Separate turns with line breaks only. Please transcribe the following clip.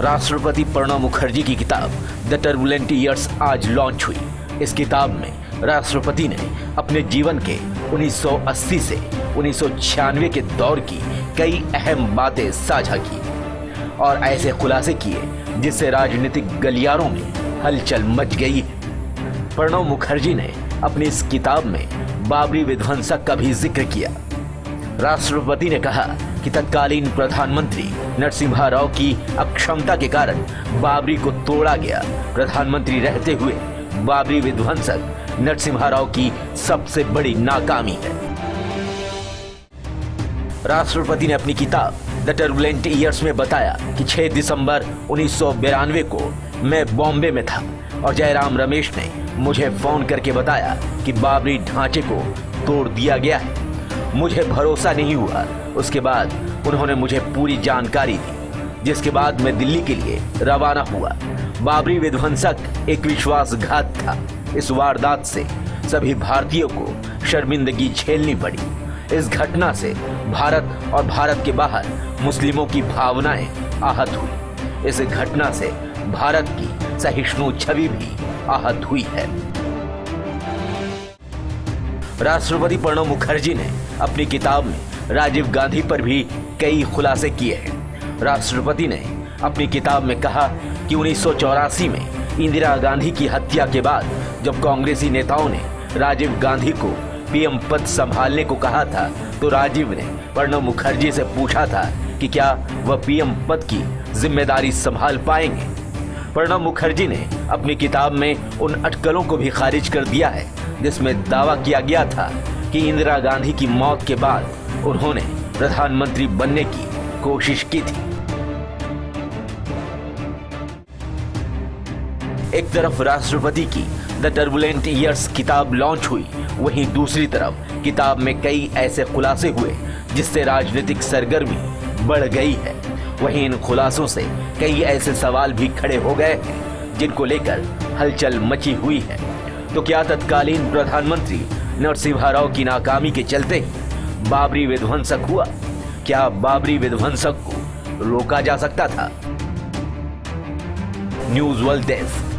राष्ट्रपति प्रणब मुखर्जी की किताब द टर्बुलेंट ईयर्स आज लॉन्च हुई। इस किताब में राष्ट्रपति ने अपने जीवन के 1980 से 1996 के दौर की कई अहम बातें साझा की और ऐसे खुलासे किए जिससे राजनीतिक गलियारों में हलचल मच गई है। प्रणब मुखर्जी ने अपनी इस किताब में बाबरी विध्वंसक का भी जिक्र किया। राष्ट्रपति ने कहा कि तत्कालीन प्रधानमंत्री नरसिम्हा राव की अक्षमता के कारण बाबरी को तोड़ा गया। प्रधानमंत्री रहते हुए बाबरी विध्वंसक नरसिम्हा राव की सबसे बड़ी नाकामी है। राष्ट्रपति ने अपनी किताब द टर्बुलेंट ईयर्स में बताया कि 6 दिसंबर 1992 को मैं बॉम्बे में था और जयराम रमेश ने मुझे फोन करके बताया कि बाबरी ढांचे को तोड़ दिया गया है। मुझे भरोसा नहीं हुआ। उसके बाद उन्होंने मुझे पूरी जानकारी दी, जिसके बाद मैं दिल्ली के लिए रवाना हुआ। बाबरी विध्वंसक एक विश्वासघात था। इस वारदात से सभी भारतीयों को शर्मिंदगी झेलनी पड़ी। इस घटना से भारत और भारत के बाहर मुस्लिमों की भावनाएं आहत हुई। इस घटना से भारत की सहिष्णु छवि भी आहत हुई है। राष्ट्रपति प्रणब मुखर्जी ने अपनी किताब में राजीव गांधी पर भी कई खुलासे किए हैं। राष्ट्रपति ने अपनी किताब में कहा कि 1984 में इंदिरा गांधी की हत्या के बाद जब कांग्रेसी नेताओं ने राजीव गांधी को पीएम पद संभालने को कहा था तो राजीव ने प्रणब मुखर्जी से पूछा था कि क्या वह पीएम पद की जिम्मेदारी संभाल पाएंगे। प्रणब मुखर्जी ने अपनी किताब में उन अटकलों को भी खारिज कर दिया है जिसमें दावा किया गया था कि इंदिरा गांधी की मौत के बाद उन्होंने प्रधानमंत्री बनने की कोशिश की थी। एक तरफ राष्ट्रपति की द टर्बुलेंट ईयर्स किताब लॉन्च हुई, वहीं दूसरी तरफ किताब में कई ऐसे खुलासे हुए जिससे राजनीतिक सरगर्मी बढ़ गई है। वहीं इन खुलासों से कई ऐसे सवाल भी खड़े हो गए हैं जिनको लेकर हलचल मची हुई है। तो क्या तत्कालीन प्रधानमंत्री नरसिम्हा राव की नाकामी के चलते ही बाबरी विध्वंसक हुआ? क्या बाबरी विध्वंसक को रोका जा सकता था? News world desk.